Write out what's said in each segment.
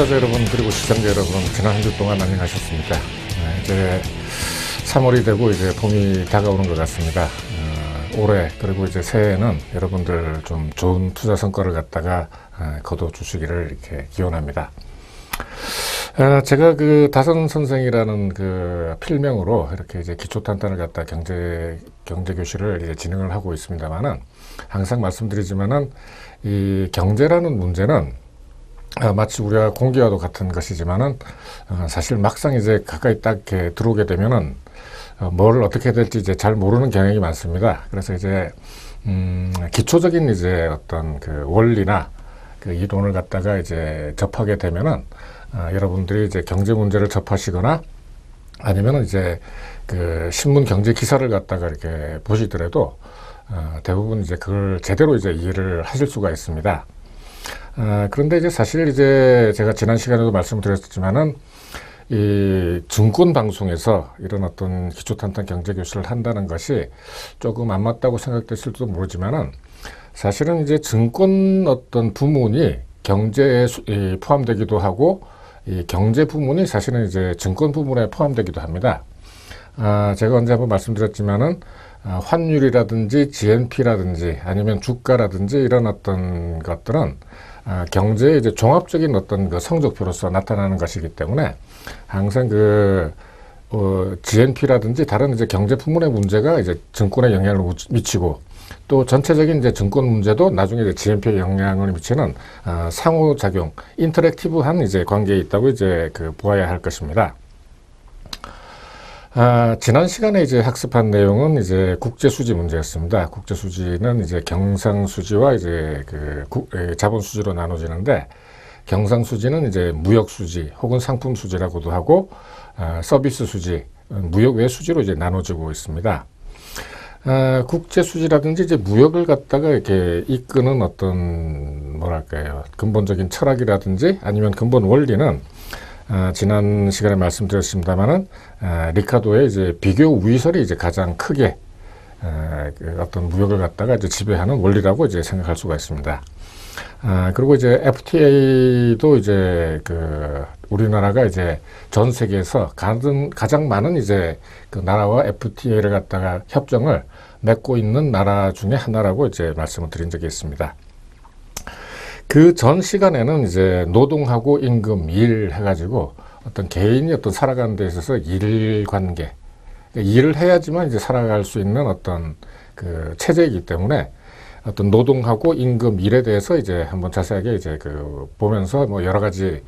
투자자 여러분 그리고 시청자 여러분 지난 한 주 동안 안녕하셨습니까? 이제 3월이 되고 이제 봄이 다가오는 것 같습니다. 올해 그리고 이제 새해에는 여러분들 좀 좋은 투자 성과를 갖다가 거둬 주시기를 이렇게 기원합니다. 제가 그 다선 선생이라는 그 필명으로 이렇게 이제 기초탄탄을 갖다 경제 교실을 이제 진행을 하고 있습니다만은 항상 말씀드리지만은 이 경제라는 문제는 마치 우리가 공기와도 같은 것이지만은 사실 막상 이제 가까이 딱 이렇게 들어오게 되면은 뭘 어떻게 될지 이제 잘 모르는 경향이 많습니다. 그래서 이제 기초적인 이제 어떤 그 원리나 그 이론을 갖다가 이제 접하게 되면은 여러분들이 이제 경제 문제를 접하시거나 아니면은 이제 그 신문 경제 기사를 갖다가 이렇게 보시더라도 대부분 이제 그걸 제대로 이제 이해를 하실 수가 있습니다. 그런데 이제 사실 이제 제가 지난 시간에도 말씀드렸지만은 이 증권 방송에서 이런 어떤 기초탄탄 경제 교실을 한다는 것이 조금 안 맞다고 생각되실지도 모르지만은 사실은 이제 증권 어떤 부문이 경제에 포함되기도 하고 이 경제 부문이 사실은 이제 증권 부문에 포함되기도 합니다. 제가 언제 한번 말씀드렸지만은 환율이라든지 GNP라든지 아니면 주가라든지 이런 어떤 것들은 경제의 이제 종합적인 어떤 그 성적표로서 나타나는 것이기 때문에 항상 그 GNP라든지 다른 이제 경제 부문의 문제가 이제 증권에 영향을 미치고 또 전체적인 이제 증권 문제도 나중에 이제 GNP에 영향을 미치는 상호작용, 인터랙티브한 이제 관계에 있다고 이제 그 보아야 할 것입니다. 지난 시간에 이제 학습한 내용은 이제 국제수지 문제였습니다. 국제수지는 이제 경상수지와 이제 그 자본수지로 나눠지는데, 경상수지는 이제 무역수지 혹은 상품수지라고도 하고, 서비스수지, 무역 외 수지로 이제 나눠지고 있습니다. 국제수지라든지 이제 무역을 갖다가 이렇게 이끄는 어떤 뭐랄까요, 근본적인 철학이라든지 아니면 근본 원리는 지난 시간에 말씀드렸습니다만은 리카도의 이제 비교 우위설이 이제 가장 크게 그 어떤 무역을 갖다가 이제 지배하는 원리라고 이제 생각할 수가 있습니다. 그리고 이제 FTA도 이제 그 우리나라가 이제 전 세계에서 가장 많은 이제 그 나라와 FTA를 갖다가 협정을 맺고 있는 나라 중에 하나라고 이제 말씀을 드린 적이 있습니다. 그 전 시간에는 이제 노동하고 임금, 일 해가지고 어떤 개인이 어떤 살아가는 데 있어서 일 관계, 일을 해야지만 이제 살아갈 수 있는 어떤 그 체제이기 때문에 어떤 노동하고 임금, 일에 대해서 이제 한번 자세하게 이제 그 보면서 뭐 여러 가지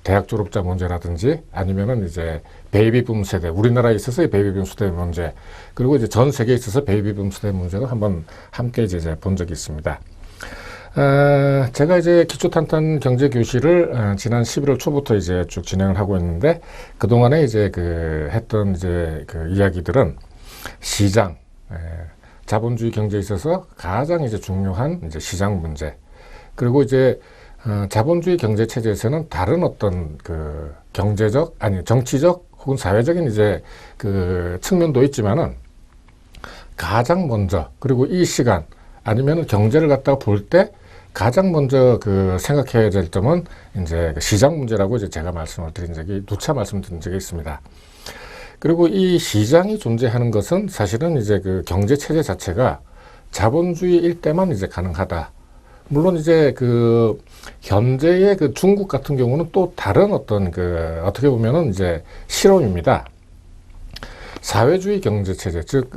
대학 졸업자 문제라든지 아니면은 이제 베이비붐 세대, 우리나라에 있어서의 베이비붐 세대 문제, 그리고 이제 전 세계에 있어서 베이비붐 세대 문제도 한번 함께 이제 본 적이 있습니다. 제가 이제 기초탄탄 경제 교실을 지난 11월 초부터 이제 쭉 진행을 하고 있는데, 그동안에 이제 그 했던 이제 그 이야기들은 시장, 자본주의 경제에 있어서 가장 이제 중요한 이제 시장 문제, 그리고 이제 자본주의 경제 체제에서는 다른 어떤 그 경제적, 아니 정치적 혹은 사회적인 이제 그 측면도 있지만은 가장 먼저, 그리고 이 시간 아니면 경제를 갖다가 볼 때 가장 먼저 그 생각해야 될 점은 이제 시장 문제라고 이제 제가 말씀을 드린 적이, 누차 말씀드린 적이 있습니다. 그리고 이 시장이 존재하는 것은 사실은 이제 그 경제 체제 자체가 자본주의일 때만 이제 가능하다. 물론 이제 그 현재의 그 중국 같은 경우는 또 다른 어떤 그 어떻게 보면은 이제 실험입니다. 사회주의 경제 체제, 즉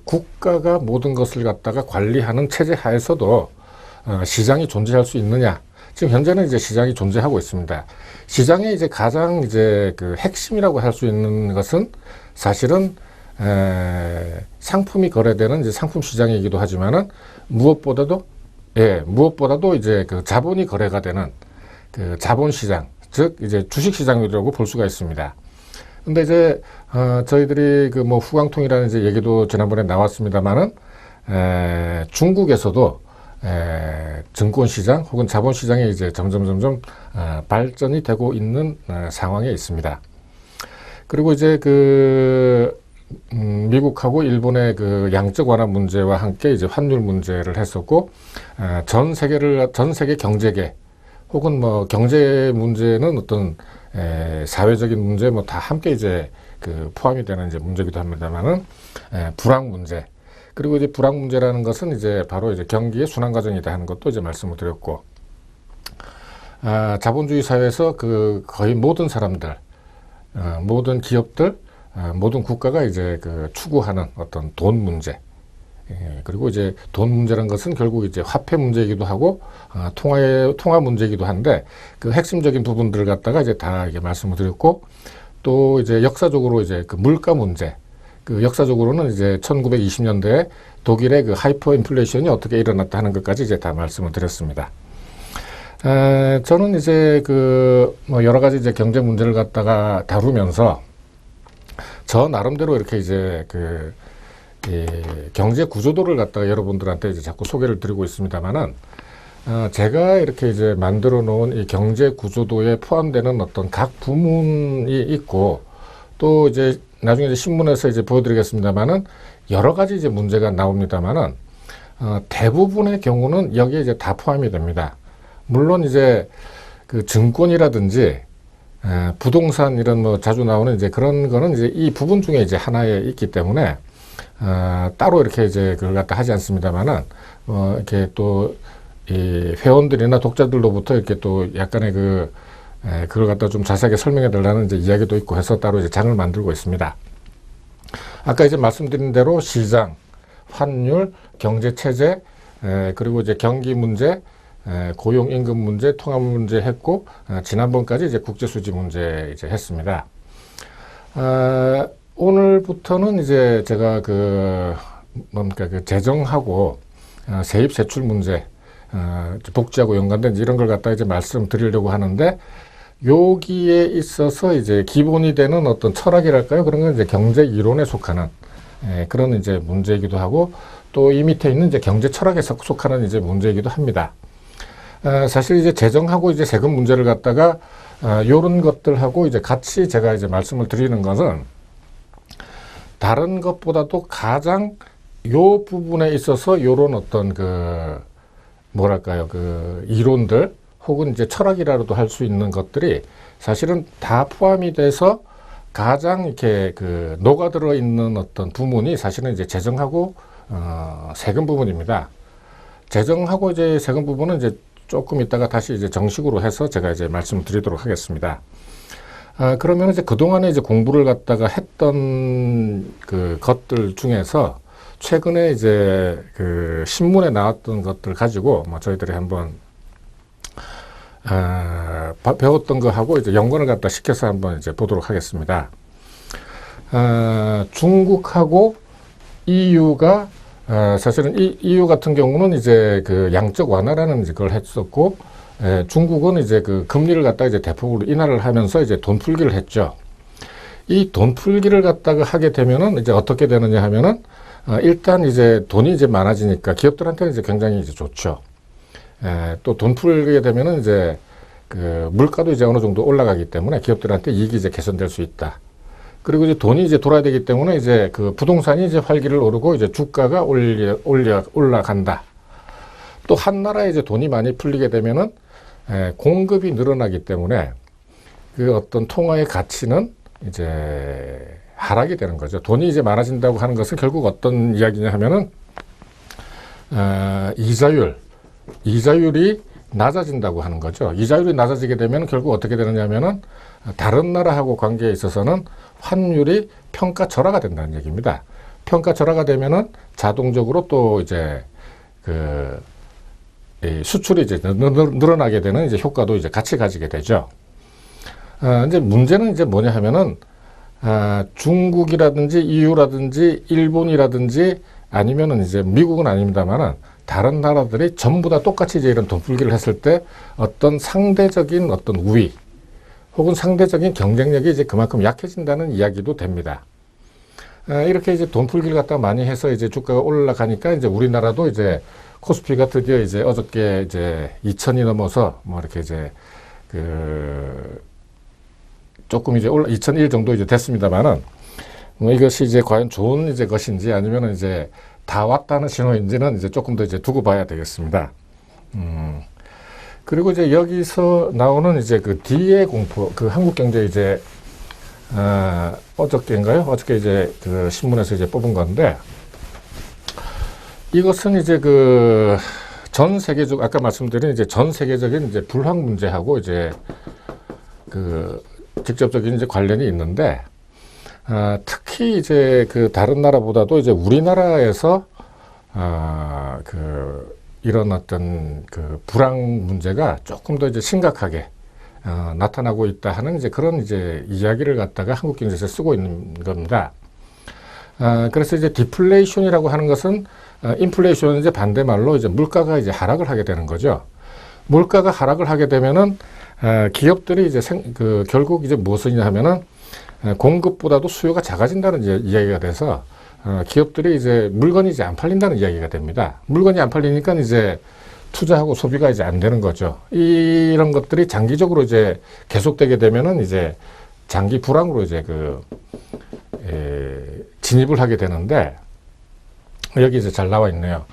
국가가 모든 것을 갖다가 관리하는 체제 하에서도 시장이 존재할 수 있느냐? 지금 현재는 이제 시장이 존재하고 있습니다. 시장의 이제 가장 이제 그 핵심이라고 할 수 있는 것은 사실은 상품이 거래되는 이제 상품 시장이기도 하지만은 무엇보다도 이제 그 자본이 거래가 되는 그 자본 시장, 즉 이제 주식 시장이라고 볼 수가 있습니다. 근데 이제 저희들이 그 뭐 후광통이라는 이제 얘기도 지난번에 나왔습니다만은 중국에서도 증권시장 혹은 자본시장이 이제 점점 발전이 되고 있는 상황에 있습니다. 그리고 이제 그 미국하고 일본의 그 양적 완화 문제와 함께 이제 환율 문제를 했었고, 전 세계 경제계 혹은 뭐 경제 문제는 어떤 사회적인 문제 뭐 다 함께 이제 그 포함이 되는 이제 문제기도 합니다만은 불황 문제, 그리고 이제 불황 문제라는 것은 이제 바로 이제 경기의 순환 과정이다 하는 것도 이제 말씀을 드렸고, 자본주의 사회에서 그 거의 모든 사람들, 모든 기업들, 모든 국가가 이제 그 추구하는 어떤 돈 문제, 그리고 이제 돈 문제라는 것은 결국 이제 화폐 문제이기도 하고 통화 문제이기도 한데, 그 핵심적인 부분들을 갖다가 이제 다 이게 말씀을 드렸고, 또 이제 역사적으로 이제 그 물가 문제, 그 역사적으로는 이제 1920년대에 독일의 그 하이퍼 인플레이션이 어떻게 일어났다 하는 것까지 이제 다 말씀을 드렸습니다. 저는 이제 그 뭐 여러 가지 이제 경제 문제를 갖다가 다루면서 저 나름대로 이렇게 이제 그 경제 구조도를 갖다가 여러분들한테 이제 자꾸 소개를 드리고 있습니다만은, 제가 이렇게 이제 만들어 놓은 이 경제 구조도에 포함되는 어떤 각 부문이 있고, 또 이제 나중에 이제 신문에서 이제 보여드리겠습니다만은 여러 가지 이제 문제가 나옵니다만은, 대부분의 경우는 여기에 이제 다 포함이 됩니다. 물론 이제 그 증권이라든지 부동산 이런 뭐 자주 나오는 이제 그런 거는 이제 이 부분 중에 이제 하나에 있기 때문에 따로 이렇게 이제 그걸 갖다 하지 않습니다만은, 이렇게 또 이 회원들이나 독자들로부터 이렇게 또 약간의 그걸 갖다 좀 자세하게 설명해 달라는 이제 이야기도 있고 해서 따로 이제 장을 만들고 있습니다. 아까 이제 말씀드린 대로 시장, 환율, 경제 체제, 그리고 이제 경기 문제, 고용 임금 문제, 통합 문제 했고, 지난번까지 이제 국제 수지 문제 이제 했습니다. 오늘부터는 이제 제가 뭡니까 그 재정하고 세입 세출 문제, 복지하고 연관된 이런 걸 갖다 이제 말씀드리려고 하는데, 여기에 있어서 이제 기본이 되는 어떤 철학이랄까요? 그런 건 이제 경제 이론에 속하는 그런 이제 문제이기도 하고, 또 이 밑에 있는 이제 경제 철학에 속하는 이제 문제이기도 합니다. 사실 이제 재정하고 이제 세금 문제를 갖다가 요런 것들하고 이제 같이 제가 이제 말씀을 드리는 것은, 다른 것보다도 가장 요 부분에 있어서 요런 어떤 뭐랄까요, 이론들 혹은 이제 철학이라도 할 수 있는 것들이 사실은 다 포함이 돼서 가장 이렇게 녹아들어 있는 어떤 부문이 사실은 이제 재정하고 세금 부분입니다. 재정하고 이제 세금 부분은 이제 조금 있다가 다시 이제 정식으로 해서 제가 이제 말씀드리도록 하겠습니다. 그러면 이제 그동안에 이제 공부를 갖다가 했던 것들 중에서 최근에 이제 신문에 나왔던 것들 가지고 뭐 저희들이 한번 배웠던 거 하고 이제 연관을 갖다 시켜서 한번 이제 보도록 하겠습니다. 중국하고 EU가 사실은 EU 같은 경우는 이제 양적 완화라는 이제 그걸 했었고, 중국은 이제 금리를 갖다가 이제 대폭으로 인하를 하면서 이제 돈 풀기를 했죠. 이 돈 풀기를 갖다가 하게 되면은 이제 어떻게 되느냐 하면은, 일단 이제 돈이 이제 많아지니까 기업들한테는 이제 굉장히 이제 좋죠. 또 돈 풀게 되면은 이제 물가도 이제 어느 정도 올라가기 때문에 기업들한테 이익이 이제 개선될 수 있다. 그리고 이제 돈이 이제 돌아야 되기 때문에 이제 부동산이 이제 활기를 오르고 이제 주가가 올라간다. 또 한 나라에 이제 돈이 많이 풀리게 되면은 공급이 늘어나기 때문에 어떤 통화의 가치는 이제 하락이 되는 거죠. 돈이 이제 많아진다고 하는 것은 결국 어떤 이야기냐 하면은 이자율이 낮아진다고 하는 거죠. 이자율이 낮아지게 되면 결국 어떻게 되느냐 하면은 다른 나라하고 관계에 있어서는 환율이 평가절하가 된다는 얘기입니다. 평가절하가 되면은 자동적으로 또 이제 수출이 이제 늘어나게 되는 이제 효과도 이제 같이 가지게 되죠. 이제 문제는 이제 뭐냐 하면은 중국이라든지 EU라든지 일본이라든지 아니면은 이제 미국은 아닙니다만은 다른 나라들이 전부 다 똑같이 이제 이런 돈 풀기를 했을 때 어떤 상대적인 어떤 우위 혹은 상대적인 경쟁력이 이제 그만큼 약해진다는 이야기도 됩니다. 이렇게 이제 돈 풀기를 갖다가 많이 해서 이제 주가가 올라가니까 이제 우리나라도 이제 코스피가 드디어 이제 어저께 이제 2000이 넘어서 뭐 이렇게 이제 조금 이제 2001 정도 이제 됐습니다만은 뭐 이것이 이제 과연 좋은 이제 것인지 아니면은 이제 다 왔다는 신호인지는 이제 조금 더 이제 두고 봐야 되겠습니다. 그리고 이제 여기서 나오는 이제 그 D의 공포, 그 한국경제 이제 어저께인가요? 어저께 이제 그 신문에서 이제 뽑은 건데, 이것은 이제 그 전 세계적, 아까 말씀드린 이제 전 세계적인 이제 불황 문제하고 이제 그 직접적인 이제 관련이 있는데, 특히 이제 그 다른 나라보다도 이제 우리나라에서 그 이런 어떤 그 불황 문제가 조금 더 이제 심각하게 나타나고 있다 하는 이제 그런 이제 이야기를 갖다가 한국경제에서 쓰고 있는 겁니다. 그래서 이제 디플레이션이라고 하는 것은 인플레이션은 이제 반대말로 이제 물가가 이제 하락을 하게 되는 거죠. 물가가 하락을 하게 되면은 기업들이 이제 결국 이제 무엇이냐 하면은 공급보다도 수요가 작아진다는 이야기가 돼서 기업들이 이제 물건이 이제 안 팔린다는 이야기가 됩니다. 물건이 안 팔리니까 이제 투자하고 소비가 이제 안 되는 거죠. 이런 것들이 장기적으로 이제 계속되게 되면은 이제 장기 불황으로 이제 진입을 하게 되는데, 여기 이제 잘 나와 있네요.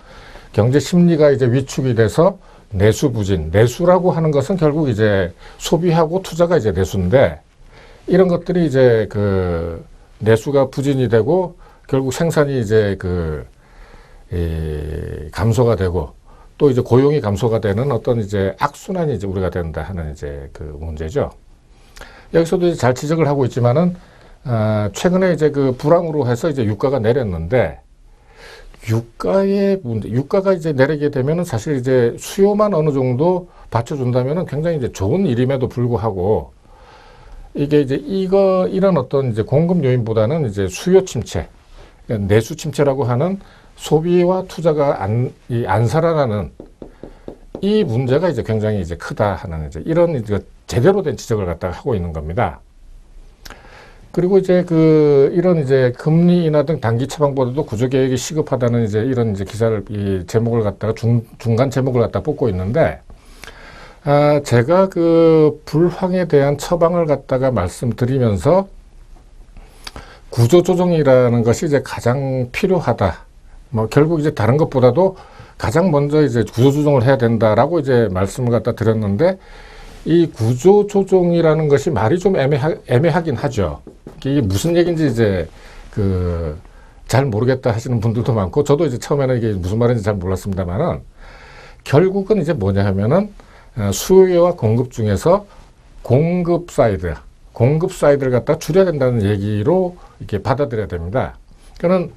경제 심리가 이제 위축이 돼서 내수 부진, 내수라고 하는 것은 결국 이제 소비하고 투자가 이제 내수인데, 이런 것들이 이제 그 내수가 부진이 되고 결국 생산이 이제 감소가 되고 또 이제 고용이 감소가 되는 어떤 이제 악순환이 이제 우리가 된다 하는 이제 그 문제죠. 여기서도 이제 잘 지적을 하고 있지만은 최근에 이제 그 불황으로 해서 이제 유가가 내렸는데, 유가의 문제, 유가가 이제 내리게 되면은 사실 이제 수요만 어느 정도 받쳐준다면은 굉장히 이제 좋은 일임에도 불구하고, 이게 이제 이런 어떤 이제 공급 요인보다는 이제 수요 침체, 내수 침체라고 하는 소비와 투자가 안 살아나는 이 문제가 이제 굉장히 이제 크다 하는 이제 이런 이제 제대로 된 지적을 갖다가 하고 있는 겁니다. 그리고 이제 이런 이제 금리 인하 등 단기 처방보다도 구조 개혁이 시급하다는 이제 이런 이제 기사를, 이 제목을 갖다가 중간 제목을 갖다 뽑고 있는데, 제가 그 불황에 대한 처방을 갖다가 말씀드리면서 구조조정이라는 것이 이제 가장 필요하다. 뭐 결국 이제 다른 것보다도 가장 먼저 이제 구조조정을 해야 된다라고 이제 말씀을 갖다 드렸는데, 이 구조조정이라는 것이 말이 좀 애매하긴 하죠. 이게 무슨 얘기인지 이제 잘 모르겠다 하시는 분들도 많고, 저도 이제 처음에는 이게 무슨 말인지 잘 몰랐습니다만은, 결국은 이제 뭐냐 하면은 수요와 공급 중에서 공급 사이드를 갖다 줄여야 된다는 얘기로 이렇게 받아들여야 됩니다. 그러니까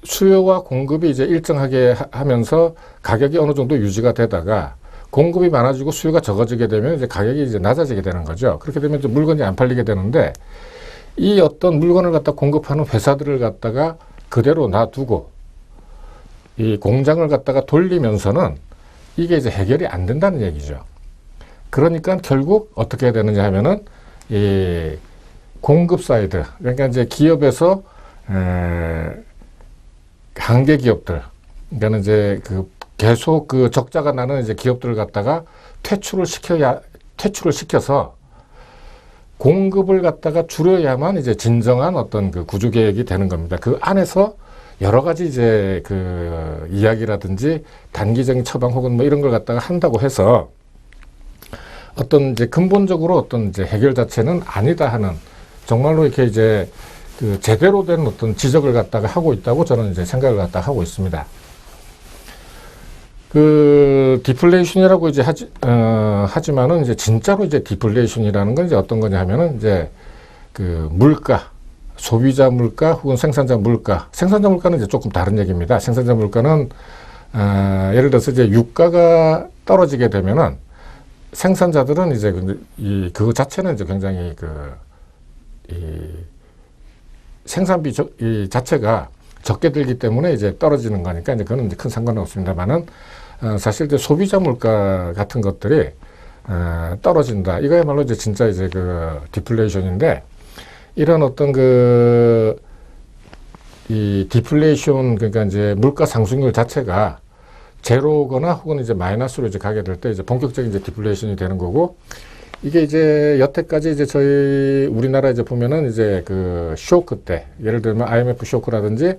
수요와 공급이 이제 일정하게 하면서 가격이 어느 정도 유지가 되다가 공급이 많아지고 수요가 적어지게 되면 이제 가격이 이제 낮아지게 되는 거죠. 그렇게 되면 이제 물건이 안 팔리게 되는데, 이 어떤 물건을 갖다 공급하는 회사들을 갖다가 그대로 놔두고 이 공장을 갖다가 돌리면서는 이게 이제 해결이 안 된다는 얘기죠. 그러니까 결국 어떻게 해야 되느냐 하면은 이 공급 사이드, 그러니까 이제 기업에서 한계 기업들, 그러니까 이제 계속 적자가 나는 이제 기업들을 갖다가 퇴출을 시켜서 공급을 갖다가 줄여야만 이제 진정한 어떤 구조 개혁이 되는 겁니다. 그 안에서 여러 가지 이제 이야기라든지 단기적인 처방 혹은 뭐 이런 걸 갖다가 한다고 해서 어떤 이제 근본적으로 어떤 이제 해결 자체는 아니다 하는, 정말로 이렇게 이제 제대로 된 어떤 지적을 갖다가 하고 있다고 저는 이제 생각을 갖다가 하고 있습니다. 디플레이션이라고 이제 하지만은 이제 진짜로 이제 디플레이션이라는 건 이제 어떤 거냐 하면은 이제 물가, 소비자 물가 혹은 생산자 물가는 이제 조금 다른 얘기입니다. 생산자 물가는 예를 들어서 이제 유가가 떨어지게 되면은 생산자들은 이제 그 자체는 이제 굉장히 이 생산비 이 자체가 적게 들기 때문에 이제 떨어지는 거니까 이제 그거는 이제 큰 상관은 없습니다만은, 사실 이제 소비자 물가 같은 것들이 떨어진다. 이거야말로 이제 진짜 이제 디플레이션인데, 이런 어떤 이 디플레이션, 그러니까 이제 물가 상승률 자체가 제로거나 혹은 이제 마이너스로 이제 가게 될 때 이제 본격적인 이제 디플레이션이 되는 거고, 이게 이제 여태까지 이제 저희 우리나라 이제 보면은 이제 쇼크 때, 예를 들면 IMF 쇼크라든지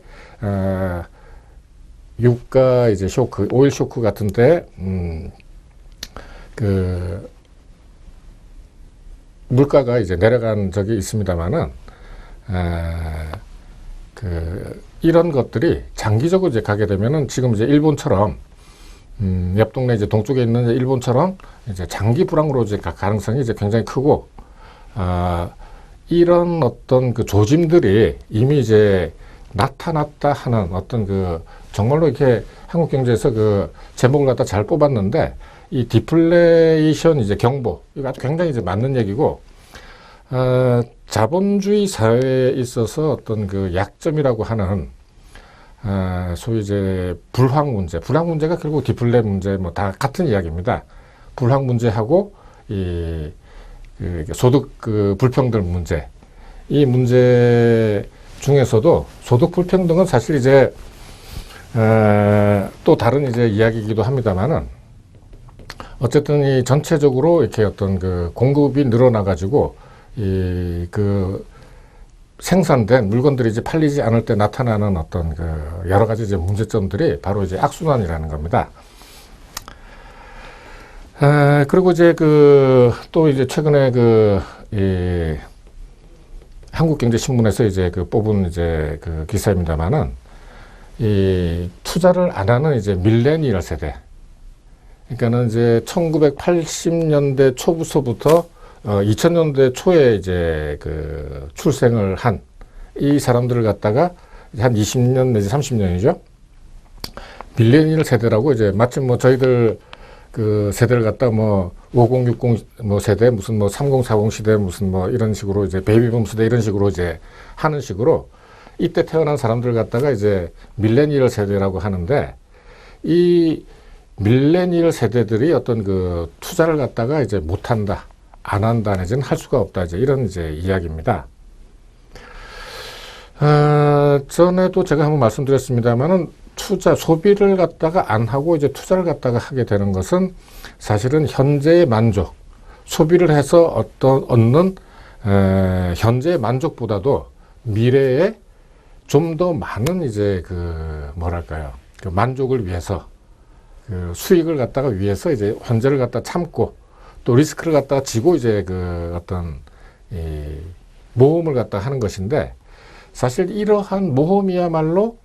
유가 이제 쇼크, 오일 쇼크 같은 때 그 물가가 이제 내려간 적이 있습니다만은 이런 것들이 장기적으로 이제 가게 되면은 지금 이제 일본처럼 옆 동네 이제 동쪽에 있는 일본처럼 이제 장기 불황으로 이제 갈 가능성이 이제 굉장히 크고 이런 어떤 그 조짐들이 이미 이제 나타났다 하는 어떤 그 정말로 이렇게 한국 경제에서 그 제목을 갖다 잘 뽑았는데 이 디플레이션 이제 경보 이거 아주 굉장히 이제 맞는 얘기고 자본주의 사회에 있어서 어떤 그 약점이라고 하는 소위 이제 불황 문제가 결국 디플레 문제 뭐 다 같은 이야기입니다. 불황 문제하고 이 소득 그 불평등 문제 이 문제 중에서도 소득 불평등은 사실 이제 또 다른 이제 이야기이기도 합니다만은 어쨌든 이 전체적으로 이렇게 어떤 그 공급이 늘어나 가지고 이 그 생산된 물건들이 이제 팔리지 않을 때 나타나는 어떤 그 여러 가지 이제 문제점들이 바로 이제 악순환이라는 겁니다. 그리고 이제 또 이제 최근에 이 한국경제신문에서 이제 뽑은 이제 그 기사입니다만은 이 투자를 안 하는 이제 밀레니얼 세대. 그러니까는 이제 1980년대 초부터 2000년대 초에 이제 그 출생을 한 이 사람들을 갖다가 한 20년 내지 30년이죠. 밀레니얼 세대라고 이제 마침 뭐 저희들 그 세대를 갖다 뭐 5060 뭐 세대 무슨 뭐 3040 시대 무슨 뭐 이런 식으로 이제 베이비붐 세대 이런 식으로 이제 하는 식으로 이때 태어난 사람들 갖다가 이제 밀레니얼 세대라고 하는데 이 밀레니얼 세대들이 어떤 그 투자를 갖다가 이제 못한다, 안 한다, 내지는 할 수가 없다, 이제 이런 이제 이야기입니다. 전에도 제가 한번 말씀드렸습니다만은 소비를 갖다가 안 하고 이제 투자를 갖다가 하게 되는 것은 사실은 현재의 만족, 소비를 해서 얻는 현재의 만족보다도 미래에 좀 더 많은 이제 그 만족을 위해서 그 수익을 갖다가 위해서 이제 현재를 갖다 참고 또 리스크를 갖다가 지고 이제 그 어떤 이 모험을 갖다 하는 것인데 사실 이러한 모험이야말로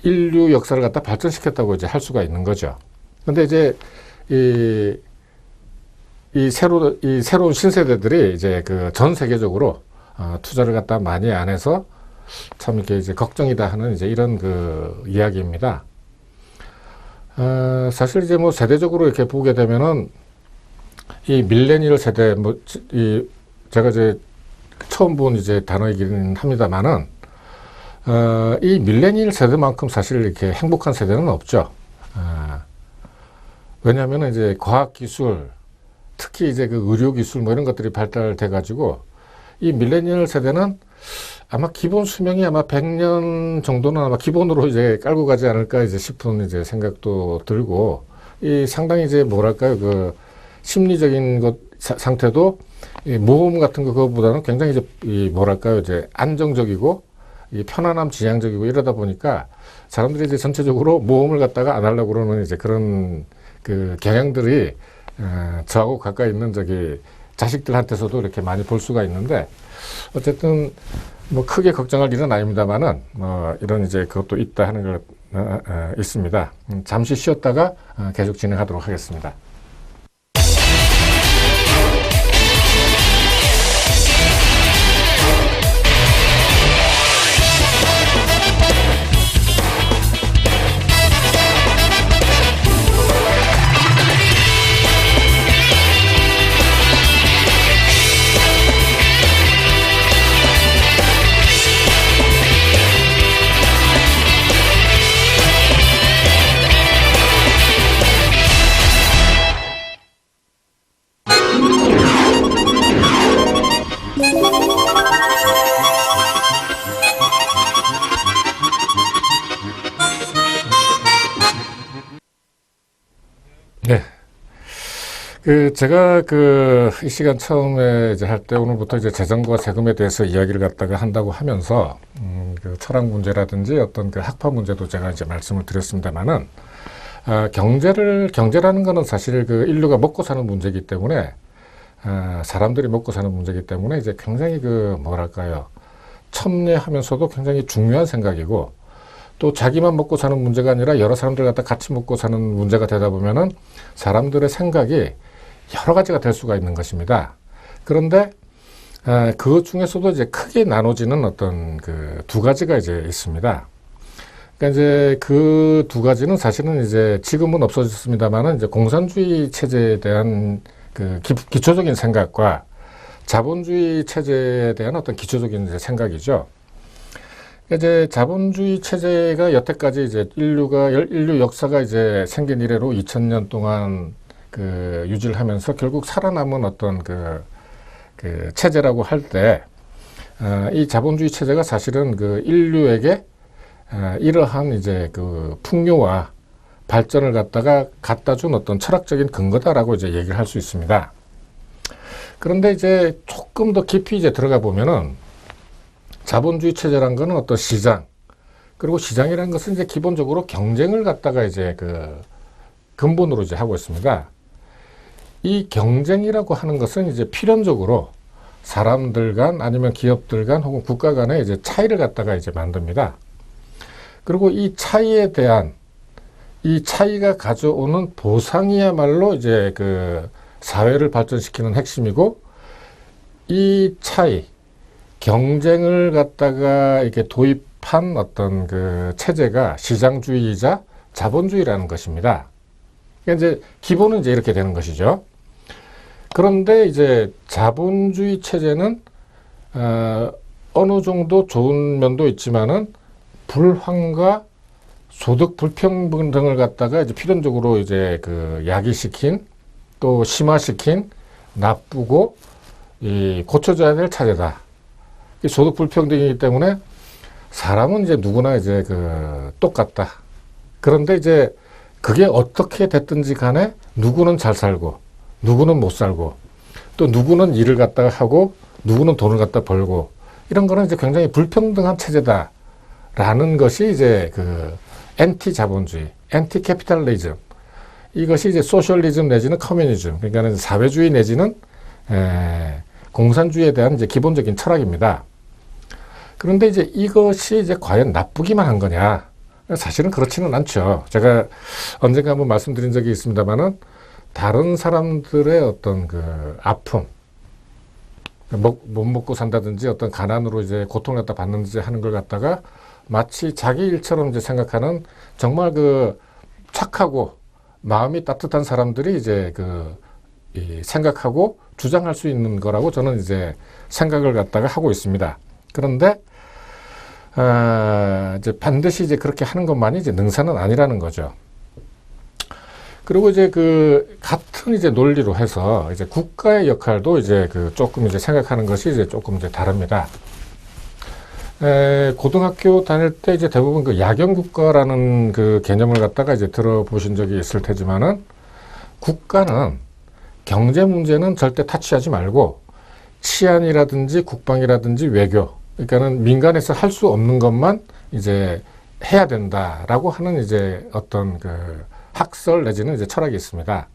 인류 역사를 갖다 발전시켰다고 이제 할 수가 있는 거죠. 근데 이제 이 새로운 신세대들이 이제 그 전 세계적으로 투자를 갖다 많이 안 해서 참 이렇게 이제 걱정이다 하는 이제 이런 그 이야기입니다. 사실 이제 뭐 세대적으로 이렇게 보게 되면은 이 밀레니얼 세대 제가 이제 처음 본 이제 단어이긴 합니다만은 이 밀레니얼 세대만큼 사실 이렇게 행복한 세대는 없죠. 왜냐하면 이제 과학기술, 특히 이제 그 의료기술 뭐 이런 것들이 발달돼 가지고 이 밀레니얼 세대는 아마 기본 수명이 아마 100년 정도는 아마 기본으로 이제 깔고 가지 않을까 이제 싶은 이제 생각도 들고 이 상당히 이제 뭐랄까요 그 심리적인 상태도 이 모험 같은 그거보다는 굉장히 이제 이 뭐랄까요 이제 안정적이고 이 편안함 지향적이고 이러다 보니까 사람들이 이제 전체적으로 모험을 갖다가 안 하려고 그러는 이제 그런 그 경향들이 저하고 가까이 있는 자식들한테서도 이렇게 많이 볼 수가 있는데 어쨌든 뭐 크게 걱정할 일은 아닙니다만은 이런 이제 그것도 있다 하는 걸 있습니다. 잠시 쉬었다가 계속 진행하도록 하겠습니다. 네. 제가 이 시간 처음에 이제 할 때 오늘부터 이제 재정과 세금에 대해서 이야기를 갖다가 한다고 하면서, 그 철학 문제라든지 어떤 그 학파 문제도 제가 이제 말씀을 드렸습니다만은, 경제라는 거는 사실 그 인류가 먹고 사는 문제이기 때문에, 사람들이 먹고 사는 문제이기 때문에 이제 굉장히 그 뭐랄까요, 첨예하면서도 굉장히 중요한 생각이고, 또 자기만 먹고 사는 문제가 아니라 여러 사람들 갖다 같이 먹고 사는 문제가 되다 보면은 사람들의 생각이 여러 가지가 될 수가 있는 것입니다. 그런데 그 중에서도 이제 크게 나눠지는 어떤 그 두 가지가 이제 있습니다. 그러니까 이제 그 두 가지는 사실은 이제 지금은 없어졌습니다만은 이제 공산주의 체제에 대한 그 기초적인 생각과 자본주의 체제에 대한 어떤 기초적인 이제 생각이죠. 이제 자본주의 체제가 여태까지 이제 인류 역사가 이제 생긴 이래로 2000년 동안 그 유지를 하면서 결국 살아남은 어떤 그 체제라고 할 때, 이 자본주의 체제가 사실은 그 인류에게 이러한 이제 그 풍요와 발전을 갖다 준 어떤 철학적인 근거다라고 이제 얘기를 할 수 있습니다. 그런데 이제 조금 더 깊이 이제 들어가 보면은 자본주의 체제란 거는 어떤 시장, 그리고 시장이라는 것은 이제 기본적으로 경쟁을 갖다가 이제 그 근본으로 이제 하고 있습니다. 이 경쟁이라고 하는 것은 이제 필연적으로 사람들 간 아니면 기업들 간 혹은 국가 간의 이제 차이를 갖다가 이제 만듭니다. 그리고 이 차이가 가져오는 보상이야말로 이제 그 사회를 발전시키는 핵심이고, 이 차이, 경쟁을 갖다가 이렇게 도입한 어떤 그 체제가 시장주의이자 자본주의라는 것입니다. 그러니까 이제 기본은 이제 이렇게 되는 것이죠. 그런데 이제 자본주의 체제는 어느 정도 좋은 면도 있지만은 불황과 소득 불평등 등을 갖다가 이제 필연적으로 이제 그 야기시킨, 또 심화시킨, 나쁘고 고쳐져야 될 차제다. 이 소득 불평등이기 때문에 사람은 이제 누구나 이제 그 똑같다. 그런데 이제 그게 어떻게 됐든지 간에 누구는 잘 살고 누구는 못 살고, 또 누구는 일을 갖다가 하고 누구는 돈을 갖다 벌고, 이런 거는 이제 굉장히 불평등한 체제다라는 것이 이제 그 엔티 자본주의, 엔티 캐피탈리즘, 이것이 이제 소셜리즘 내지는 커뮤니즘, 그러니까 사회주의 내지는 공산주의에 대한 이제 기본적인 철학입니다. 그런데 이제 이것이 이제 과연 나쁘기만 한 거냐? 사실은 그렇지는 않죠. 제가 언젠가 한번 말씀드린 적이 있습니다만은, 다른 사람들의 어떤 그 아픔, 못 먹고 산다든지 어떤 가난으로 이제 고통을 갖다 받는지 하는 걸 갖다가 마치 자기 일처럼 이제 생각하는 정말 그 착하고 마음이 따뜻한 사람들이 이제 생각하고 주장할 수 있는 거라고 저는 이제 생각을 갖다가 하고 있습니다. 그런데 이제 반드시 이제 그렇게 하는 것만이 이제 능사는 아니라는 거죠. 그리고 이제 그 같은 이제 논리로 해서 이제 국가의 역할도 이제 조금 이제 생각하는 것이 이제 조금 이제 다릅니다. 고등학교 다닐 때 이제 대부분 그 야경 국가라는 그 개념을 갖다가 이제 들어보신 적이 있을 테지만은, 국가는 경제 문제는 절대 타치하지 말고 치안이라든지 국방이라든지 외교, 그러니까는 민간에서 할 수 없는 것만 이제 해야 된다라고 하는 이제 어떤 그 학설 내지는 이제 철학이 있습니다.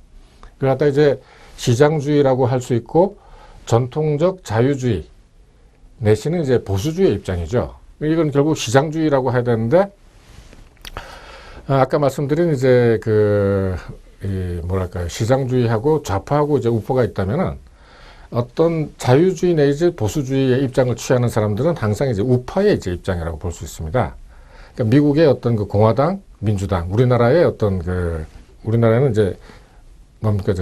그러다 이제 시장주의라고 할 수 있고, 전통적 자유주의 내지는 이제 보수주의 입장이죠. 이건 결국 시장주의라고 해야 되는데, 아까 말씀드린 이제 뭐랄까요, 시장주의하고 좌파하고 이제 우파가 있다면은, 어떤 자유주의 내지 보수주의의 입장을 취하는 사람들은 항상 이제 우파의 이제 입장이라고 볼 수 있습니다. 그러니까 미국의 어떤 그 공화당, 민주당, 우리나라의 어떤 우리나라는 이제 뭡니까,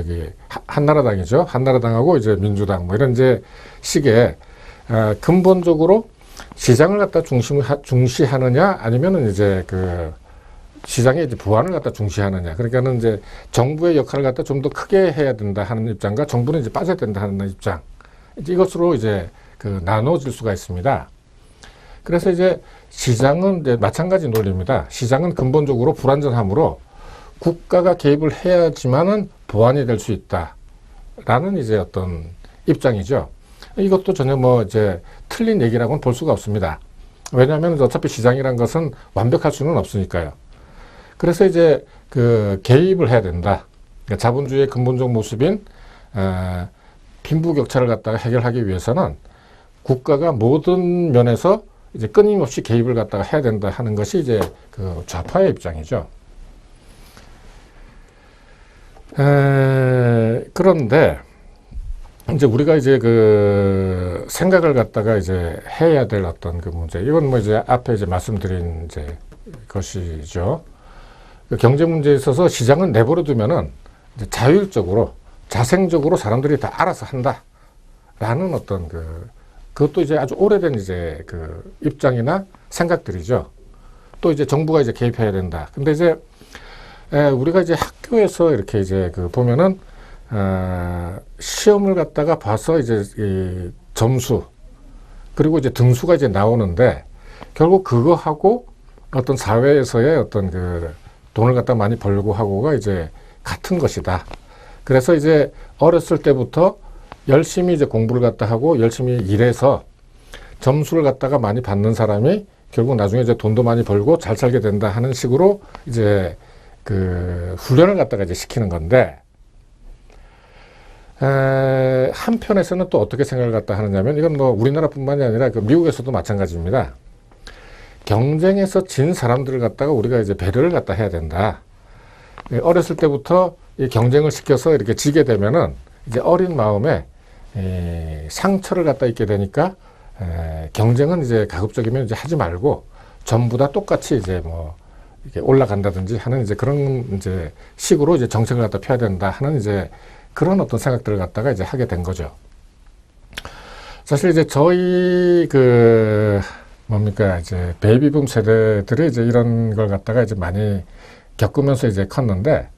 한나라당이죠. 한나라당하고 이제 민주당, 뭐 이런 이제 식의 근본적으로 시장을 갖다 중시하느냐, 아니면은 이제 시장의 이제 부안을 갖다 중시하느냐. 그러니까는 이제 정부의 역할을 갖다 좀 더 크게 해야 된다 하는 입장과, 정부는 이제 빠져야 된다 하는 입장. 이것으로 이제 나눠질 수가 있습니다. 그래서 이제 시장은 이제 마찬가지 논리입니다. 시장은 근본적으로 불안전하므로 국가가 개입을 해야지만은 보완이 될 수 있다라는 이제 어떤 입장이죠. 이것도 전혀 뭐 이제 틀린 얘기라고는 볼 수가 없습니다. 왜냐하면 어차피 시장이란 것은 완벽할 수는 없으니까요. 그래서 이제 그 개입을 해야 된다. 그러니까 자본주의의 근본적 모습인 빈부격차를 갖다가 해결하기 위해서는 국가가 모든 면에서 이제 끊임없이 개입을 갖다가 해야 된다 하는 것이 이제 그 좌파의 입장이죠. 그런데 이제 우리가 이제 그 생각을 갖다가 이제 해야 될 어떤 그 문제, 이건 뭐 이제 앞에 이제 말씀드린 이제 것이죠. 그 경제 문제에 있어서 시장은 내버려 두면은 이제 자율적으로, 자생적으로 사람들이 다 알아서 한다라는 어떤 그것도 이제 아주 오래된 이제 그 입장이나 생각들이죠. 또 이제 정부가 이제 개입해야 된다. 근데 이제 우리가 이제 학교에서 이렇게 이제 그 보면은 시험을 갖다가 봐서 이제 이 점수 그리고 이제 등수가 이제 나오는데 결국 그거하고 어떤 사회에서의 어떤 그 돈을 갖다 많이 벌고 하고가 이제 같은 것이다. 그래서 이제 어렸을 때부터 열심히 이제 공부를 갖다 하고 열심히 일해서 점수를 갖다가 많이 받는 사람이 결국 나중에 이제 돈도 많이 벌고 잘 살게 된다 하는 식으로 이제 그 훈련을 갖다가 이제 시키는 건데, 한편에서는 또 어떻게 생각을 갖다 하느냐면, 이건 뭐 우리나라뿐만이 아니라 그 미국에서도 마찬가지입니다. 경쟁에서 진 사람들을 갖다가 우리가 이제 배려를 갖다 해야 된다. 어렸을 때부터 이 경쟁을 시켜서 이렇게 지게 되면은 이제 어린 마음에 상처를 갖다 입게 되니까 경쟁은 이제 가급적이면 이제 하지 말고 전부 다 똑같이 이제 뭐 이렇게 올라간다든지 하는 이제 그런 이제 식으로 이제 정책을 갖다 펴야 된다 하는 이제 그런 어떤 생각들을 갖다가 이제 하게 된 거죠. 사실 이제 저희 그 뭡니까 이제 베이비붐 세대들이 이제 이런 걸 갖다가 이제 많이 겪으면서 이제 컸는데,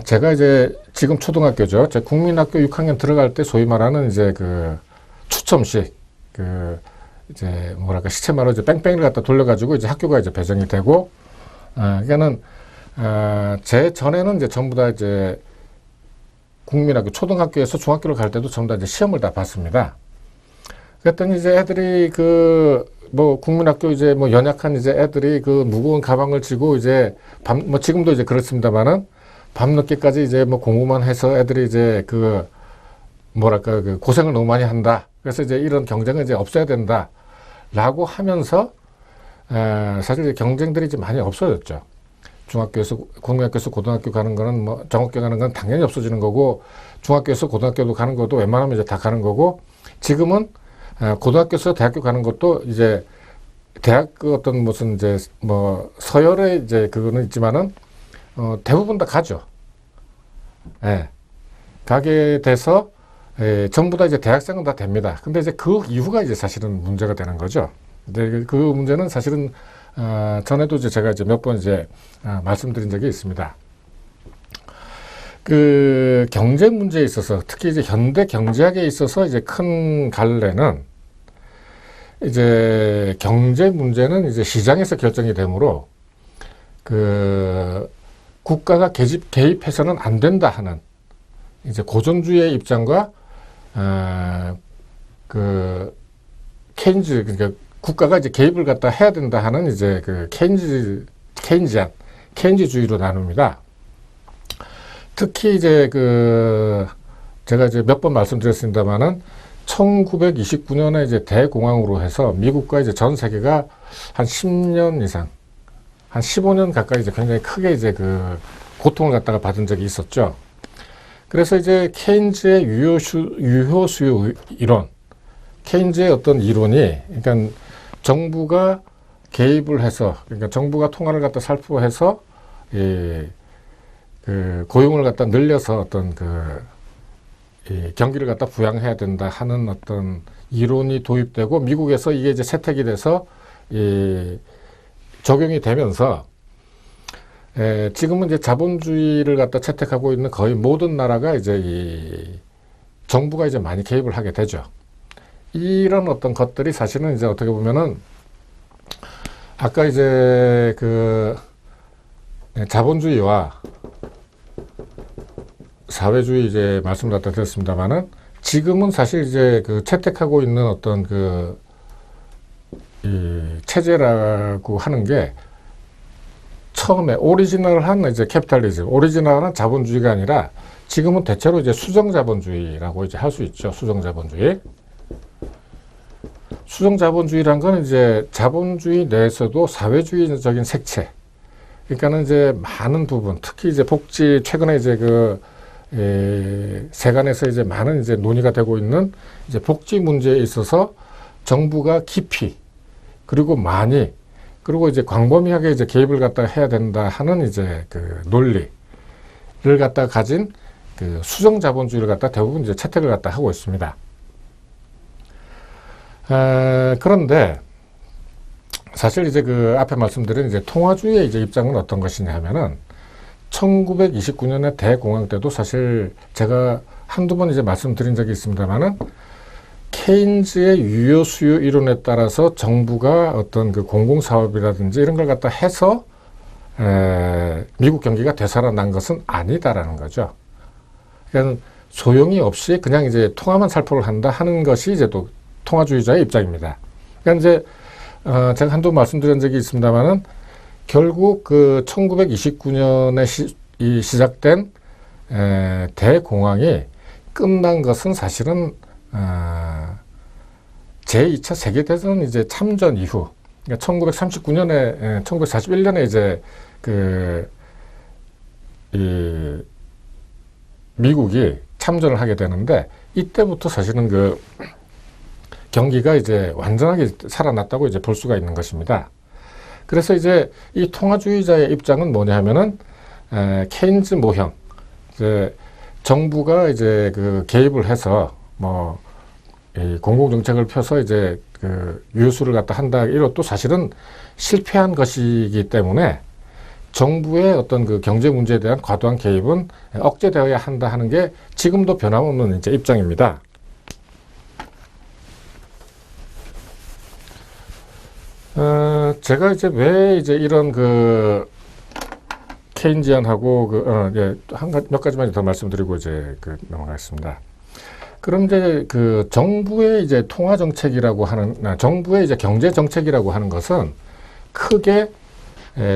제가 이제 지금 초등학교죠. 제 국민학교 6학년 들어갈 때 소위 말하는 이제 그 추첨식 그 이제 뭐랄까 시체마로 이제 뺑뺑이를 갖다 돌려가지고 이제 학교가 이제 배정이 되고, 그러니까는 제 전에는 이제 전부 다 이제 국민학교 초등학교에서 중학교를 갈 때도 전부 다 이제 시험을 다 봤습니다. 그랬더니 이제 애들이 그 뭐 국민학교 이제 뭐 연약한 이제 애들이 그 무거운 가방을 쥐고 이제 뭐 지금도 이제 그렇습니다만은 밤늦게까지 이제 뭐 공부만 해서 애들이 이제 그 뭐랄까 그 고생을 너무 많이 한다. 그래서 이제 이런 경쟁은 이제 없어야 된다라고 하면서 사실 이제 경쟁들이 이제 많이 없어졌죠. 중학교에서 국민학교에서 고등학교 가는 거는 뭐 정학교 가는 건 당연히 없어지는 거고, 중학교에서 고등학교도 가는 것도 웬만하면 이제 다 가는 거고, 지금은 고등학교에서 대학교 가는 것도 이제 대학 그 어떤 무슨 이제 뭐 서열의 이제 그거는 있지만은 대부분 다 가죠. 예. 가게 돼서 전부 다 이제 대학생은 다 됩니다. 근데 이제 그 이후가 이제 사실은 문제가 되는 거죠. 근데 그 문제는 사실은 전에도 이제 제가 이제 몇 번 이제 말씀드린 적이 있습니다. 그 경제 문제에 있어서 특히 이제 현대 경제학에 있어서 이제 큰 갈래는 이제 경제 문제는 이제 시장에서 결정이 되므로 그 국가가 개입해서는 안 된다 하는 이제 고전주의의 입장과 그 케인즈, 그러니까 국가가 이제 개입을 갖다 해야 된다 하는 이제 그 케인즈주의로 나눕니다. 특히 이제 그 제가 이제 몇 번 말씀드렸습니다만은 1929년에 이제 대공황으로 해서 미국과 이제 전 세계가 한 10년 이상, 한 15년 가까이 이제 굉장히 크게 이제 그 고통을 갖다가 받은 적이 있었죠. 그래서 이제 케인즈의 유효수요 이론, 케인즈의 어떤 이론이, 그러니까 정부가 개입을 해서, 그러니까 정부가 통화를 갖다 살포해서 그 고용을 갖다 늘려서 어떤 경기를 갖다 부양해야 된다 하는 어떤 이론이 도입되고, 미국에서 이게 이제 채택이 돼서 적용이 되면서 지금은 이제 자본주의를 갖다 채택하고 있는 거의 모든 나라가 이제 정부가 이제 많이 개입을 하게 되죠. 이런 어떤 것들이 사실은 이제 어떻게 보면은 아까 이제 그 자본주의와 사회주의 이제 말씀을 갖다 드렸습니다만은, 지금은 사실 이제 그 채택하고 있는 어떤 이 체제라고 하는 게 처음에 오리지널한 이제 캐피탈리즘, 오리지널한 자본주의가 아니라 지금은 대체로 이제 수정자본주의라고 이제 할 수 있죠. 수정자본주의. 수정자본주의란 건 이제 자본주의 내에서도 사회주의적인 색채. 그러니까는 이제 많은 부분, 특히 이제 복지, 최근에 이제 세간에서 이제 많은 이제 논의가 되고 있는 이제 복지 문제에 있어서 정부가 깊이, 그리고 많이, 그리고 이제 광범위하게 이제 개입을 갖다가 해야 된다 하는 이제 그 논리를 갖다가 가진 그 수정자본주의를 갖다 대부분 이제 채택을 갖다 하고 있습니다. 그런데 사실 이제 그 앞에 말씀드린 이제 통화주의의 이제 입장은 어떤 것이냐 하면은 1929년에 대공황 때도 사실 제가 한두 번 이제 말씀드린 적이 있습니다만은 케인즈의 유효 수요 이론에 따라서 정부가 어떤 그 공공사업이라든지 이런 걸 갖다 해서 미국 경기가 되살아난 것은 아니다라는 거죠. 그러니까 소용이 없이 그냥 이제 통화만 살포를 한다 하는 것이 이제 또 통화주의자의 입장입니다. 그러니까 이제 제가 한두 번 말씀드린 적이 있습니다만은 결국 그 1929년에 시작된 대공황이 끝난 것은 사실은 제2차 세계대전 이제 참전 이후, 그러니까 1939년에, 1941년에 이제 미국이 참전을 하게 되는데, 이때부터 사실은 그 경기가 이제 완전하게 살아났다고 이제 볼 수가 있는 것입니다. 그래서 이제 이 통화주의자의 입장은 뭐냐 하면은, 케인즈 모형, 이제 정부가 이제 그 개입을 해서 이 공공정책을 펴서 이제 그 유효수를 갖다 한다, 이것도 사실은 실패한 것이기 때문에 정부의 어떤 그 경제 문제에 대한 과도한 개입은 억제되어야 한다 하는 게 지금도 변함없는 이제 입장입니다. 제가 이제 왜 이제 이런 그 케인지안하고 몇 가지만 더 말씀드리고 이제 넘어가겠습니다. 그런데 그 정부의 이제 통화 정책이라고 하는, 정부의 이제 경제 정책이라고 하는 것은 크게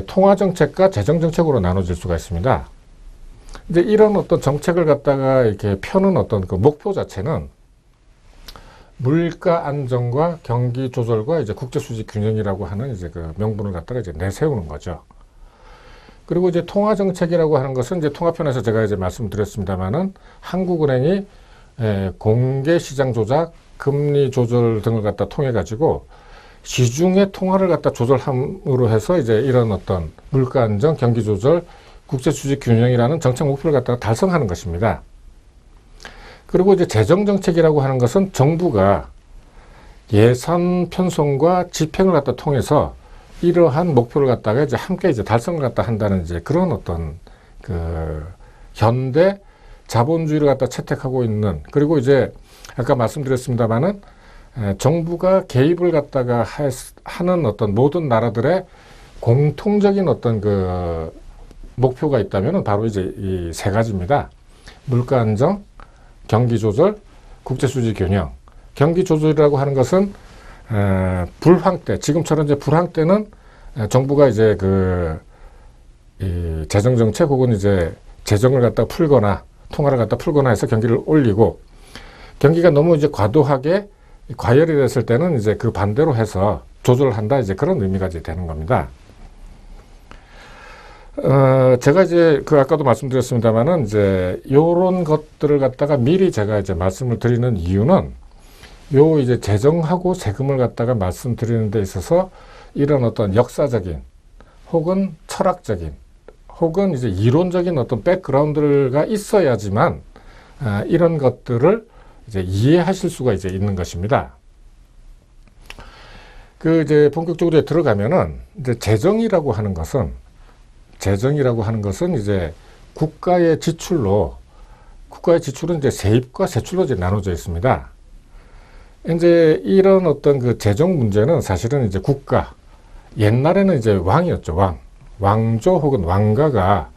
통화 정책과 재정 정책으로 나눠질 수가 있습니다. 이제 이런 어떤 정책을 갖다가 이렇게 펴는 어떤 그 목표 자체는 물가 안정과 경기 조절과 이제 국제 수지 균형이라고 하는 이제 그 명분을 갖다가 이제 내세우는 거죠. 그리고 이제 통화 정책이라고 하는 것은 이제 통화편에서 제가 이제 말씀드렸습니다만은 한국은행이 공개 시장 조작, 금리 조절 등을 갖다 통해 가지고 시중의 통화를 갖다 조절함으로 해서 이제 이런 어떤 물가 안정, 경기 조절, 국제 수지 균형이라는 정책 목표를 갖다가 달성하는 것입니다. 그리고 이제 재정 정책이라고 하는 것은 정부가 예산 편성과 집행을 갖다 통해서 이러한 목표를 갖다가 이제 함께 이제 달성을 갖다 한다는 이제 그런 어떤 그 현대 자본주의를 갖다 채택하고 있는, 그리고 이제 아까 말씀드렸습니다만은 정부가 개입을 갖다가 하는 어떤 모든 나라들의 공통적인 어떤 그 목표가 있다면은 바로 이제 이 세 가지입니다. 물가 안정, 경기 조절, 국제 수지 균형. 경기 조절이라고 하는 것은 불황 때, 지금처럼 이제 불황 때는 정부가 이제 이 재정 정책 혹은 이제 재정을 갖다 풀거나 통화를 갖다 풀거나 해서 경기를 올리고, 경기가 너무 이제 과도하게 과열이 됐을 때는 이제 그 반대로 해서 조절을 한다, 이제 그런 의미가 이제 되는 겁니다. 제가 이제 아까도 말씀드렸습니다만은 이제 요런 것들을 갖다가 미리 제가 이제 말씀을 드리는 이유는 요 이제 재정하고 세금을 갖다가 말씀드리는 데 있어서 이런 어떤 역사적인 혹은 철학적인 혹은 이제 이론적인 어떤 백그라운드가 있어야지만 이런 것들을 이제 이해하실 수가 이제 있는 것입니다. 이제 본격적으로 들어가면은 이제 재정이라고 하는 것은 이제 국가의 지출은 이제 세입과 세출로 이제 나눠져 있습니다. 이제 이런 어떤 그 재정 문제는 사실은 이제 옛날에는 이제 왕이었죠, 왕조 혹은 왕가가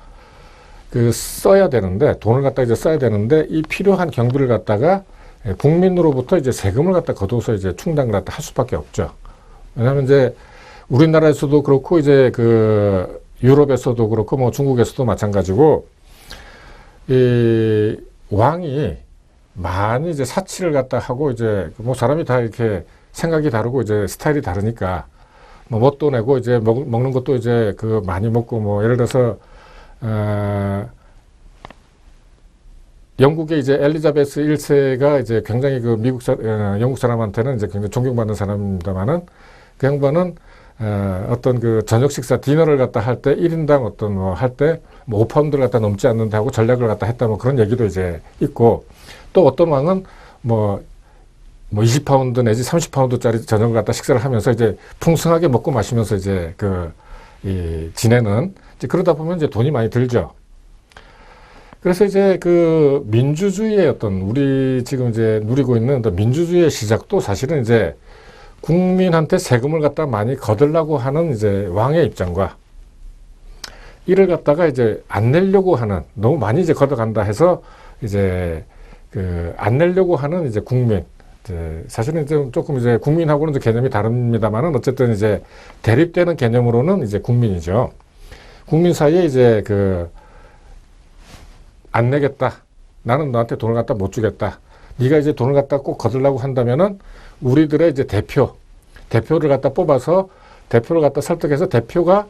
써야 되는데, 돈을 갖다 이제 써야 되는데, 이 필요한 경비를 갖다가 국민으로부터 이제 세금을 갖다 걷어서 이제 충당을 갖다 할 수밖에 없죠. 왜냐하면 이제 우리나라에서도 그렇고 이제 유럽에서도 그렇고 뭐 중국에서도 마찬가지고 이 왕이 많이 이제 사치를 갖다 하고 이제 뭐 사람이 다 이렇게 생각이 다르고 이제 스타일이 다르니까 뭐 뭣도 내고 이제 먹는 것도 이제 그 많이 먹고 뭐 예를 들어서 영국의 이제 엘리자베스 1세가 이제 굉장히 그 영국 사람한테는 이제 굉장히 존경받는 사람입니다만은 그 양반은 어떤 그 저녁 식사 디너를 갖다 할 때 1인당 어떤 뭐 할 때 뭐 5파운드를 갖다 넘지 않는다고 전략을 갖다 했다 뭐 그런 얘기도 이제 있고 또 어떤 왕은 뭐 20파운드 내지 30파운드짜리 저녁을 갖다 식사를 하면서 이제 풍성하게 먹고 마시면서 이제 지내는 이제 그러다 보면 이제 돈이 많이 들죠. 그래서 이제 그 민주주의의 어떤 우리 지금 이제 누리고 있는 어떤 민주주의의 시작도 사실은 이제 국민한테 세금을 갖다 많이 거들라고 하는 이제 왕의 입장과 이를 갖다가 이제 안 내려고 하는 너무 많이 이제 걷어간다 해서 이제 그 안 내려고 하는 이제 국민 이제 사실은 이제 조금 이제 국민하고는 좀 개념이 다릅니다만은 어쨌든 이제 대립되는 개념으로는 이제 국민이죠. 국민 사이에 이제 그 안 내겠다. 나는 너한테 돈을 갖다 못 주겠다. 네가 이제 돈을 갖다 꼭 거들라고 한다면은 우리들의 이제 대표를 갖다 뽑아서 대표를 갖다 설득해서 대표가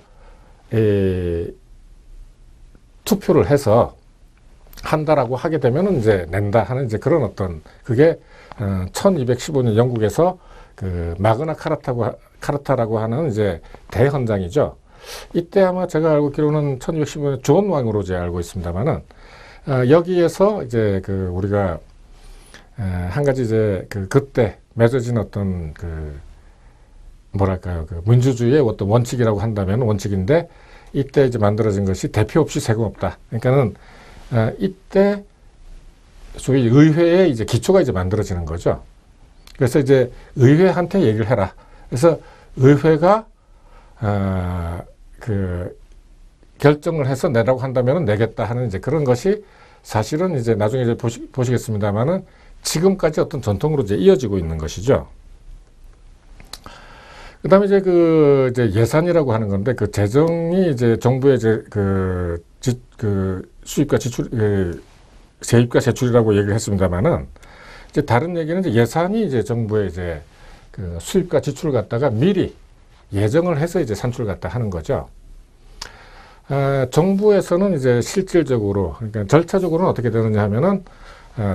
투표를 해서 한다라고 하게 되면은 이제 낸다 하는 이제 그런 어떤 그게 1215년 영국에서 그 마그나 카르타라고 하는 이제 대헌장이죠. 이때 아마 제가 알고 있기로는 1215년 존 왕으로 제가 알고 있습니다만은 여기에서 이제 그 우리가 한 가지 이제 그때 맺어진 어떤 그 뭐랄까요 그 민주주의의 어떤 원칙이라고 한다면 원칙인데 이때 이제 만들어진 것이 대표 없이 세금 없다. 그러니까는 이때 소위 의회의 이제 기초가 이제 만들어지는 거죠. 그래서 이제 의회한테 얘기를 해라. 그래서 의회가 그 결정을 해서 내라고 한다면 내겠다 하는 이제 그런 것이 사실은 이제 나중에 이제 보시겠습니다만은 지금까지 어떤 전통으로 이제 이어지고 있는 것이죠. 그 다음에 이제 이제 예산이라고 하는 건데 그 재정이 이제 정부의 이제 그 수입과 지출, 세입과 세출이라고 얘기를 했습니다만은 이제 다른 얘기는 이제 예산이 이제 정부의 이제 그 수입과 지출을 갖다가 미리 예정을 해서 이제 산출을 갖다 하는 거죠. 정부에서는 이제 실질적으로, 그러니까 절차적으로는 어떻게 되느냐 하면은,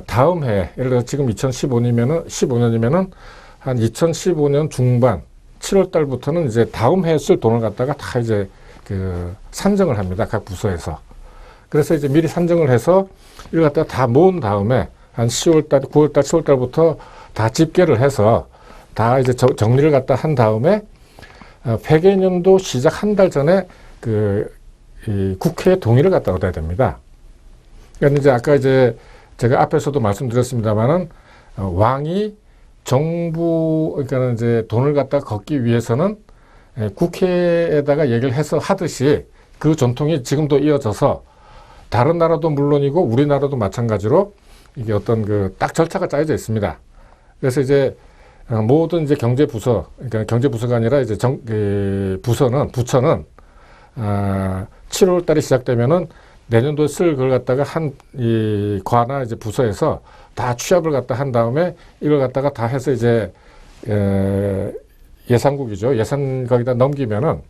다음 해, 예를 들어 지금 15년이면은 한 2015년 중반, 7월 달부터는 이제 다음 해에 쓸 돈을 갖다가 다 이제 산정을 합니다. 각 부서에서. 그래서 이제 미리 산정을 해서 이걸 갖다가 다 모은 다음에 한 10월 달, 9월 달, 10월 달부터 다 집계를 해서 다 이제 정리를 갖다 한 다음에 회계년도 시작 한 달 전에 이 국회의 동의를 갖다 얻어야 됩니다. 그러니까 이제 아까 이제 제가 앞에서도 말씀드렸습니다만은 왕이 정부 그러니까 이제 돈을 갖다 걷기 위해서는 국회에다가 얘기를 해서 하듯이 그 전통이 지금도 이어져서 다른 나라도 물론이고 우리나라도 마찬가지로 이게 어떤 딱 절차가 짜여져 있습니다. 그래서 이제 모든 이제 경제부서 그러니까 경제부서가 아니라 이제 부처는 7월 달에 시작되면은 내년도에 쓸 걸 갖다가 이 과나 이제 부서에서 다 취합을 갖다 한 다음에 이걸 갖다가 다 해서 이제 예산국이죠. 예산 거기다 넘기면은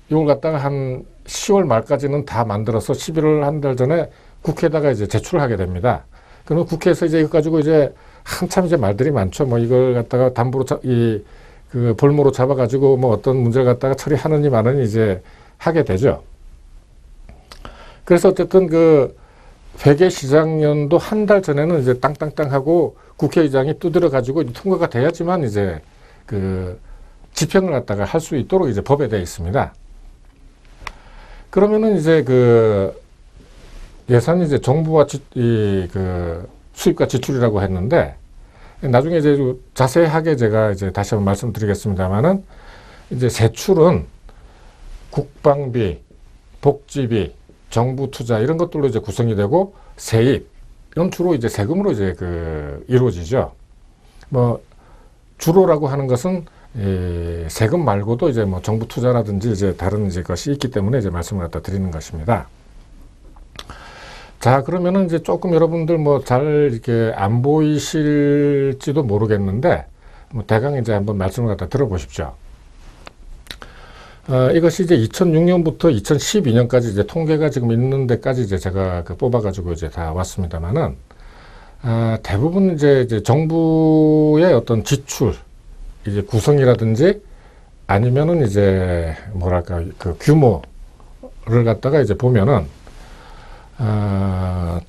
이걸 갖다가 한 10월 말까지는 다 만들어서 11월 한 달 전에 국회에다가 이제 제출을 하게 됩니다. 그러면 국회에서 이제 이거 가지고 이제 한참 이제 말들이 많죠. 뭐 이걸 갖다가 담보로 볼모로 잡아가지고 뭐 어떤 문제를 갖다가 처리하느니 마느니 이제 하게 되죠. 그래서 어쨌든 회계 시장년도 한 달 전에는 이제 땅땅땅 하고 국회의장이 두드려 가지고 통과가 돼야지만 이제 집행을 갖다가 할 수 있도록 이제 법에 되어 있습니다. 그러면은 이제 예산이 이제 정부와 수입과 지출이라고 했는데 나중에 이제 자세하게 제가 이제 다시 한번 말씀드리겠습니다만은 이제 세출은 국방비, 복지비, 정부 투자 이런 것들로 이제 구성이 되고 세입 이건 주로 이제 세금으로 이제 이루어지죠. 뭐 주로라고 하는 것은 세금 말고도 이제 뭐 정부 투자라든지 이제 다른 이제 것이 있기 때문에 이제 말씀을 갖다 드리는 것입니다. 자, 그러면은 이제 조금 여러분들 뭐 잘 이렇게 안 보이실지도 모르겠는데, 뭐 대강 이제 한번 말씀을 갖다 들어보십시오. 이것이 이제 2006년부터 2012년까지 이제 통계가 지금 있는 데까지 이제 제가 뽑아가지고 이제 다 왔습니다만은, 대부분 이제 정부의 어떤 지출, 이제 구성이라든지 아니면은 이제 뭐랄까 그 규모를 갖다가 이제 보면은,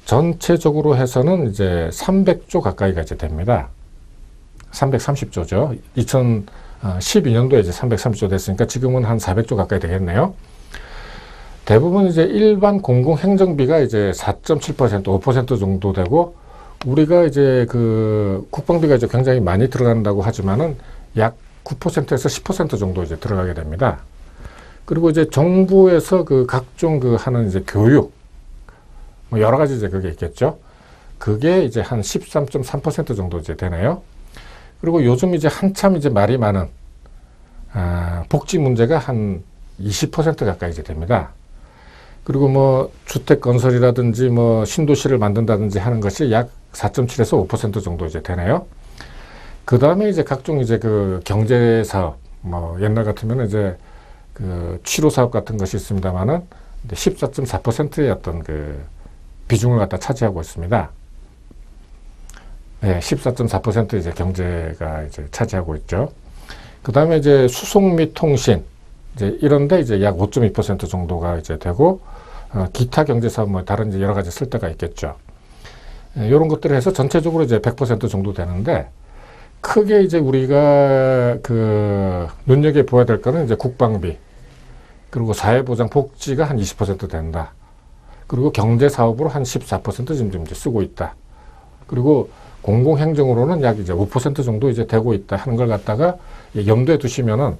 전체적으로 해서는 이제 300조 가까이가 이제 됩니다. 330조죠. 2012년도에 이제 330조 됐으니까 지금은 한 400조 가까이 되겠네요. 대부분 이제 일반 공공행정비가 이제 4.7%, 5% 정도 되고, 우리가 이제 그 국방비가 이제 굉장히 많이 들어간다고 하지만은 약 9%에서 10% 정도 이제 들어가게 됩니다. 그리고 이제 정부에서 그 각종 그 하는 이제 교육, 뭐 여러 가지 이제 그게 있겠죠. 그게 이제 한 13.3% 정도 이제 되네요. 그리고 요즘 이제 한참 이제 말이 많은, 복지 문제가 한 20% 가까이 이제 됩니다. 그리고 뭐 주택 건설이라든지 뭐 신도시를 만든다든지 하는 것이 약 4.7에서 5% 정도 이제 되네요. 그 다음에 이제 각종 이제 그 경제 사업, 뭐 옛날 같으면 이제 그 치료 사업 같은 것이 있습니다만은 14.4%의 어떤 그 비중을 갖다 차지하고 있습니다. 네, 14.4% 이제 경제가 이제 차지하고 있죠. 그 다음에 이제 수송 및 통신, 이제 이런데 이제 약 5.2% 정도가 이제 되고, 기타 경제 사업 뭐 다른 이제 여러 가지 쓸 데가 있겠죠. 이런 것들을 해서 전체적으로 이제 100% 정도 되는데, 크게 이제 우리가 그 눈여겨보아야 될 거는 이제 국방비, 그리고 사회보장 복지가 한 20% 된다. 그리고 경제사업으로 한 14% 지금 이제 쓰고 있다. 그리고 공공행정으로는 약 이제 5% 정도 이제 되고 있다 하는 걸 갖다가 염두에 두시면은,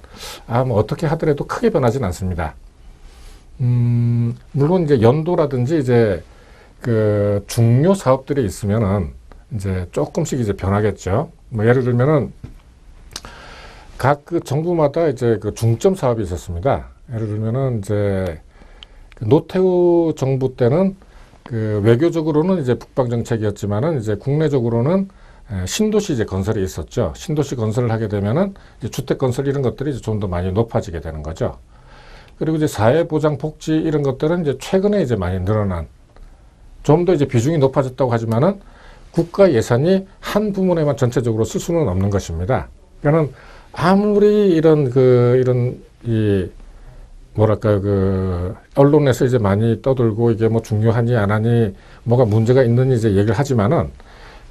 뭐 어떻게 하더라도 크게 변하진 않습니다. 물론 이제 연도라든지 이제 그 중요 사업들이 있으면은 이제 조금씩 이제 변하겠죠. 뭐 예를 들면은 각 그 정부마다 이제 그 중점 사업이 있었습니다. 예를 들면은 이제 노태우 정부 때는 그 외교적으로는 이제 북방 정책이었지만은 이제 국내적으로는 신도시 이제 건설이 있었죠. 신도시 건설을 하게 되면은 이제 주택 건설 이런 것들이 이제 좀 더 많이 높아지게 되는 거죠. 그리고 이제 사회보장 복지 이런 것들은 이제 최근에 이제 많이 늘어난, 좀 더 이제 비중이 높아졌다고 하지만은 국가 예산이 한 부문에만 전체적으로 쓸 수는 없는 것입니다. 그러니까는 아무리 이런 이 뭐랄까요, 그 언론에서 이제 많이 떠들고 이게 뭐 중요하니 안 하니 뭐가 문제가 있느니 이제 얘기를 하지만은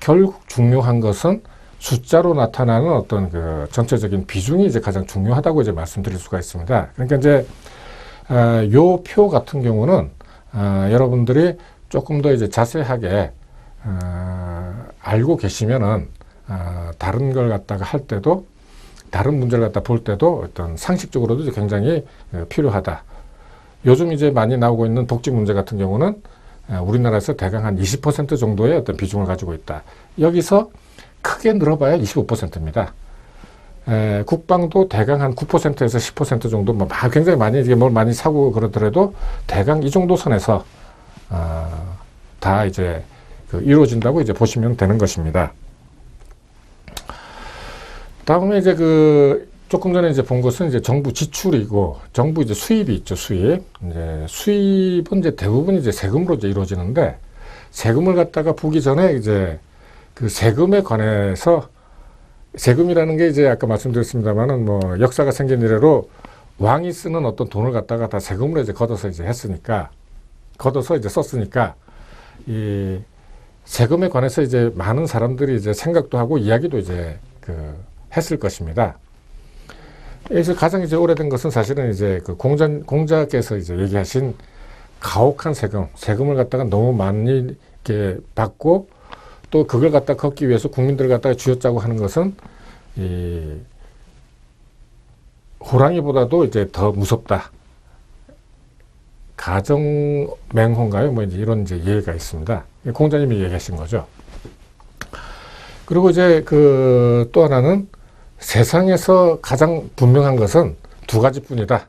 결국 중요한 것은 숫자로 나타나는 어떤 그 전체적인 비중이 이제 가장 중요하다고 이제 말씀드릴 수가 있습니다. 그러니까 이제 요 표 같은 경우는 여러분들이 조금 더 이제 자세하게 알고 계시면은 다른 걸 갖다가 할 때도, 다른 문제를 갖다 볼 때도 어떤 상식적으로도 굉장히 필요하다. 요즘 이제 많이 나오고 있는 복지 문제 같은 경우는 우리나라에서 대강 한 20% 정도의 어떤 비중을 가지고 있다. 여기서 크게 늘어봐야 25%입니다. 국방도 대강 한 9%에서 10% 정도, 뭐 굉장히 많이 이게 뭘 많이 사고 그러더라도 대강 이 정도 선에서 다 이제 이루어진다고 이제 보시면 되는 것입니다. 다음에 이제 조금 전에 이제 본 것은 이제 정부 지출이고, 정부 이제 수입이 있죠, 수입. 이제 수입은 이제 대부분 이제 세금으로 이제 이루어지는데, 세금을 갖다가 보기 전에 이제 그 세금에 관해서, 세금이라는 게 이제 아까 말씀드렸습니다만은 뭐 역사가 생긴 이래로 왕이 쓰는 어떤 돈을 갖다가 다 세금으로 이제 걷어서 이제 썼으니까, 이 세금에 관해서 이제 많은 사람들이 이제 생각도 하고 이야기도 이제 했을 것입니다. 그래서 가장 이제 오래된 것은 사실은 이제 그 공자께서 이제 얘기하신 가혹한 세금을 갖다가 너무 많이 이렇게 받고 또 그걸 갖다 걷기 위해서 국민들을 갖다가 쥐어짜고 하는 것은 이 호랑이보다도 이제 더 무섭다. 가정맹호인가요? 뭐 이제 이런 이제 예가 있습니다. 공자님이 얘기하신 거죠. 그리고 이제 또 하나는 세상에서 가장 분명한 것은 두 가지뿐이다.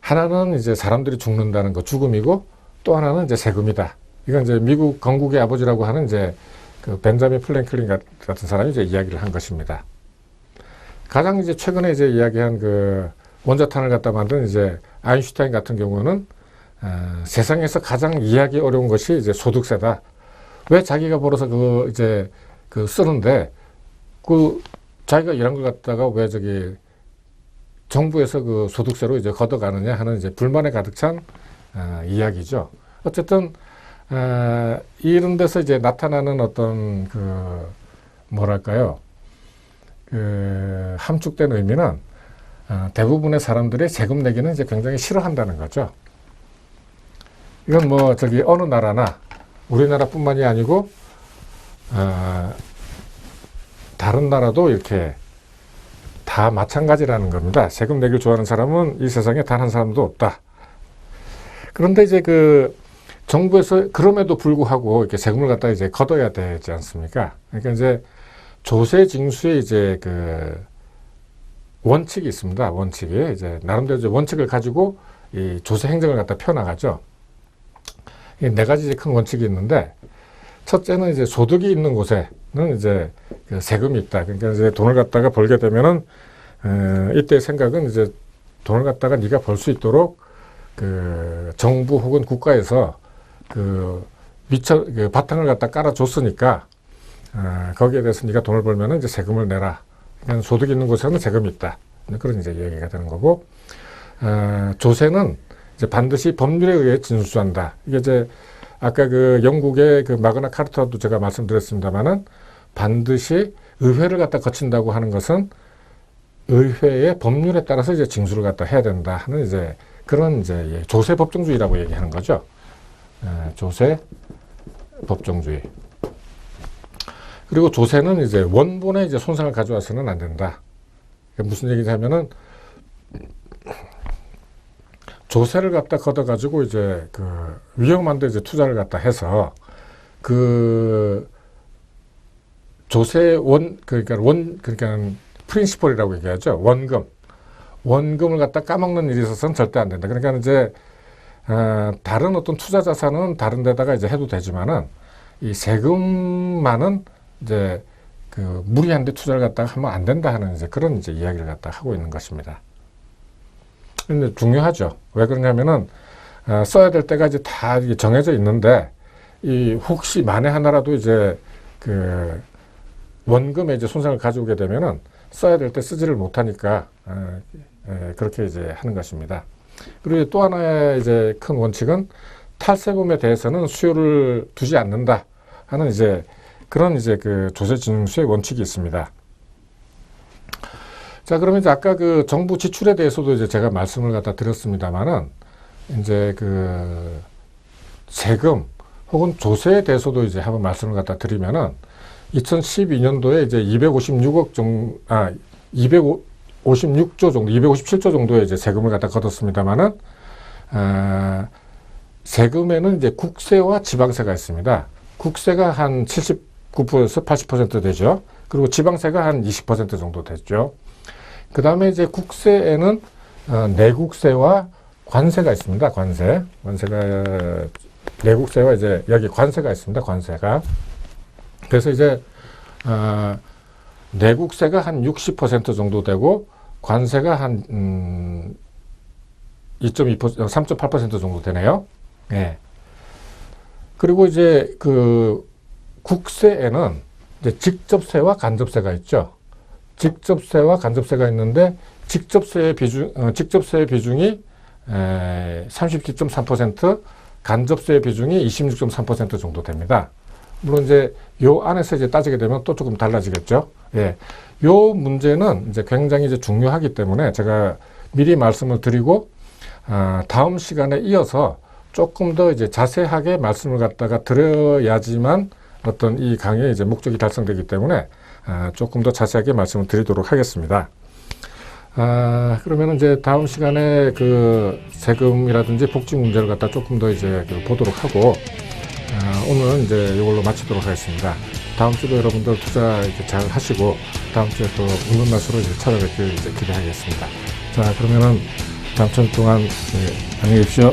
하나는 이제 사람들이 죽는다는 거, 죽음이고, 또 하나는 이제 세금이다. 이건 이제 미국 건국의 아버지라고 하는 이제 그 벤자민 프랭클린 같은 사람이 이제 이야기를 한 것입니다. 가장 이제 최근에 이제 이야기한 그 원자탄을 갖다 만든 이제 아인슈타인 같은 경우는 세상에서 가장 이해하기 어려운 것이 이제 소득세다. 왜 자기가 벌어서 그 이제 그 쓰는데 그 자기가 일한 걸 갖다가 왜 저기 정부에서 그 소득세로 이제 걷어가느냐 하는 이제 불만에 가득 찬 이야기죠. 어쨌든 이런 데서 이제 나타나는 어떤 그 뭐랄까요, 그 함축된 의미는 대부분의 사람들이 세금 내기는 이제 굉장히 싫어한다는 거죠. 이건 뭐 저기 어느 나라나 우리나라뿐만이 아니고 다른 나라도 이렇게 다 마찬가지라는 겁니다. 세금 내기를 좋아하는 사람은 이 세상에 단 한 사람도 없다. 그런데 이제 그 정부에서 그럼에도 불구하고 이렇게 세금을 갖다 이제 걷어야 되지 않습니까? 그러니까 이제 조세 징수에 이제 그 원칙이 있습니다. 원칙이 이제 나름대로 이제 원칙을 가지고 이 조세 행정을 갖다 펴나가죠. 이 네 가지 큰 원칙이 있는데, 첫째는 이제 소득이 있는 곳에는 이제 그 세금이 있다. 그러니까 이제 돈을 갖다가 벌게 되면은 이때 생각은 이제 돈을 갖다가 네가 벌 수 있도록 그 정부 혹은 국가에서 그 그 바탕을 갖다 깔아줬으니까 거기에 대해서 네가 돈을 벌면은 이제 세금을 내라. 그러니까 소득이 있는 곳에는 세금이 있다. 그런 이제 얘기가 되는 거고, 조세는 이제 반드시 법률에 의해 진수한다. 이게 이제 아까 그 영국의 그 마그나 카르타도 제가 말씀드렸습니다만은 반드시 의회를 갖다 거친다고 하는 것은 의회의 법률에 따라서 이제 징수를 갖다 해야 된다 하는 이제 그런 이제 조세 법정주의라고 얘기하는 거죠. 조세 법정주의. 그리고 조세는 이제 원본에 이제 손상을 가져와서는 안 된다. 무슨 얘기냐면은 조세를 갖다 걷어가지고 이제 그 위험한 데 이제 투자를 갖다 해서 그 조세 그러니까 프린시플이라고 얘기하죠. 원금을 갖다 까먹는 일이 있어서는 절대 안 된다. 그러니까 이제 다른 어떤 투자 자산은 다른 데다가 이제 해도 되지만은 이 세금만은 이제 그 무리한 데 투자를 갖다가 하면 안 된다 하는 이제 그런 이제 이야기를 갖다 하고 있는 것입니다. 근데 중요하죠. 왜 그러냐면은 써야 될 때가 이제 다 정해져 있는데 이 혹시 만에 하나라도 이제 그 원금에 이제 손상을 가져오게 되면은 써야 될 때 쓰지를 못하니까 그렇게 이제 하는 것입니다. 그리고 또 하나의 이제 큰 원칙은 탈세금에 대해서는 수요를 두지 않는다 하는 이제 그런 이제 그 조세 징수의 원칙이 있습니다. 자, 그러면 이제 아까 그 정부 지출에 대해서도 이제 제가 말씀을 갖다 드렸습니다만은 이제 그 세금 혹은 조세에 대해서도 이제 한번 말씀을 갖다 드리면은 2012년도에 이제 256조 정도, 257조 정도의 이제 세금을 갖다 걷었습니다만은 세금에는 이제 국세와 지방세가 있습니다. 국세가 한 79%에서 80% 되죠. 그리고 지방세가 한 20% 정도 됐죠. 그 다음에 이제 국세에는 내국세와 관세가 있습니다. 관세가 내국세와 이제 여기 관세가 있습니다. 관세가. 그래서 이제 내국세가 한 60% 정도 되고 관세가 한 3.8% 정도 되네요. 예. 그리고 이제 그 국세에는 이제 직접세와 간접세가 있죠. 직접세와 간접세가 있는데 직접세의 비중이 37.3%, 간접세의 비중이 26.3% 정도 됩니다. 물론 이제 요 안에서 이제 따지게 되면 또 조금 달라지겠죠. 예. 요 문제는 이제 굉장히 이제 중요하기 때문에 제가 미리 말씀을 드리고 다음 시간에 이어서 조금 더 이제 자세하게 말씀을 갖다가 드려야지만 어떤 이 강의의 이제 목적이 달성되기 때문에 조금 더 자세하게 말씀을 드리도록 하겠습니다. 그러면 이제 다음 시간에 그 세금이라든지 복지 문제를 갖다 조금 더 이제 보도록 하고 오늘은 이제 이걸로 마치도록 하겠습니다. 다음 주도 여러분들 투자 이제 잘 하시고 다음 주에 또 웃는 맛으로 이제 찾아뵙길 이제 기대하겠습니다. 자, 그러면은 다음 주 동안 안녕히 계십시오.